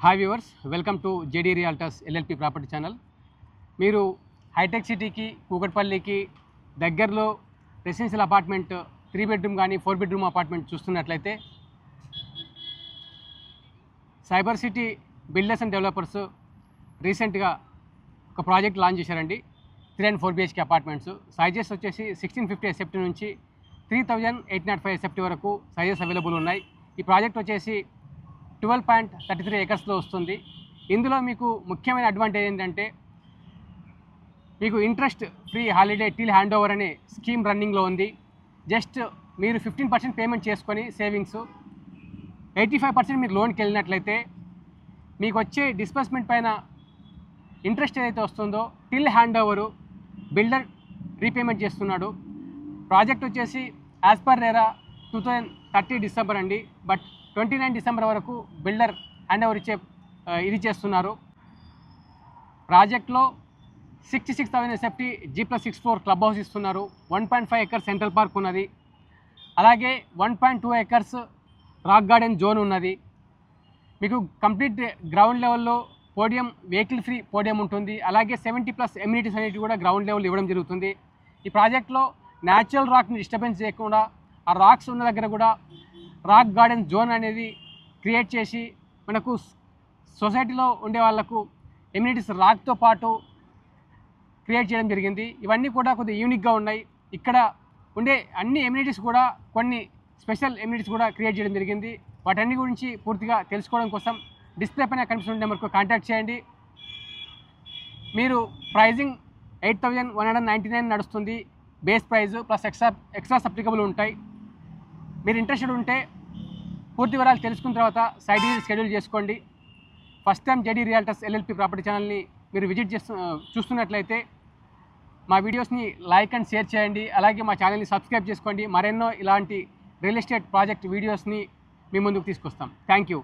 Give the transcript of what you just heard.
Hi viewers, welcome to JD realtors LLP property channel. మీరు hitech సిటీకి కూకట్పల్లికి దగ్గరలో residential apartment 3 bedroom కానీ 4 bedroom apartment చూస్తున్నట్లయితే cyber city builders and developers రీసెంట్గా ఒక ప్రాజెక్ట్ లాంచ్ చేశారండి. 3 and 4 BHK అపార్ట్మెంట్స్. సైజెస్ వచ్చేసి 1650 SFT నుంచి 3805 SFT వరకు సైజెస్ అవైలబుల్ ఉన్నాయి. ఈ ప్రాజెక్ట్ వచ్చేసి 12.33 acresలో వస్తుంది. ఇందులో మీకు ముఖ్యమైన అడ్వాంటేజ్ ఏంటంటే మీకు interest free holiday till hand over అనే స్కీమ్ రన్నింగ్లో ఉంది. జస్ట్ మీరు 15% పేమెంట్ చేసుకొని సేవింగ్స్ 85% మీరు లోన్కి వెళ్ళినట్లయితే మీకు వచ్చే డిస్బర్స్మెంట్ పైన ఇంట్రెస్ట్ ఏదైతే వస్తుందో till hand over builder repayment చేస్తున్నాడు. ప్రాజెక్ట్ వచ్చేసి యాజ్ పర్ రేరా 2030 డిసెంబర్ అండి. బట్ 29 డిసెంబర్ వరకు బిల్డర్ హ్యాండ్ ఓవర్ ఇది చేస్తున్నారు. ప్రాజెక్ట్లో 66,000 SFT G+6 floor club house ఇస్తున్నారు. 1.5 acres సెంట్రల్ పార్క్ ఉన్నది. అలాగే 1.2 acres రాక్ గార్డెన్ జోన్ ఉన్నది. మీకు కంప్లీట్ గ్రౌండ్ లెవెల్లో పోడియం, వెహికల్ ఫ్రీ పోడియం ఉంటుంది. అలాగే 70+ ఎమ్యూనిటీస్ అనేవి కూడా గ్రౌండ్ లెవెల్ ఇవ్వడం జరుగుతుంది. ఈ ప్రాజెక్ట్లో న్యాచురల్ రాక్ని డిస్టర్బెన్స్ చేయకుండా ఆ రాక్స్ ఉన్న దగ్గర కూడా రాక్ గార్డెన్ జోన్ అనేది క్రియేట్ చేసి మనకు సొసైటీలో ఉండే వాళ్ళకు ఎమ్యూనిటీస్ రాక్తో పాటు క్రియేట్ చేయడం జరిగింది. ఇవన్నీ కూడా కొద్దిగా యూనిక్గా ఉన్నాయి. ఇక్కడ ఉండే అన్ని ఎమ్యూనిటీస్ కూడా కొన్ని స్పెషల్ ఎమ్యూనిటీస్ కూడా క్రియేట్ చేయడం జరిగింది. వాటన్ని గురించి పూర్తిగా తెలుసుకోవడం కోసం డిస్ప్లే పైన కనిపిస్తున్న నెంబర్కు కాంటాక్ట్ చేయండి. మీరు ప్రైజింగ్ 8,199 నడుస్తుంది. Base price plus extras applicable ఉంటాయి. మీరు ఇంట్రెస్టెడ్ ఉంటే పూర్తి వివరాలు తెలుసుకున్న తర్వాత సైట్ విజిట్ షెడ్యూల్ చేసుకోండి. First time JD realtors LLP property ఛానల్ని మీరు విజిట్ చూస్తున్నట్లయితే మా వీడియోస్ని లైక్ అండ్ షేర్ చేయండి. అలాగే మా ఛానల్ని సబ్స్క్రైబ్ చేసుకోండి. మరెన్నో ఇలాంటి రియల్ ఎస్టేట్ ప్రాజెక్ట్ వీడియోస్ని మీ ముందుకు తీసుకొస్తాం. Thank you.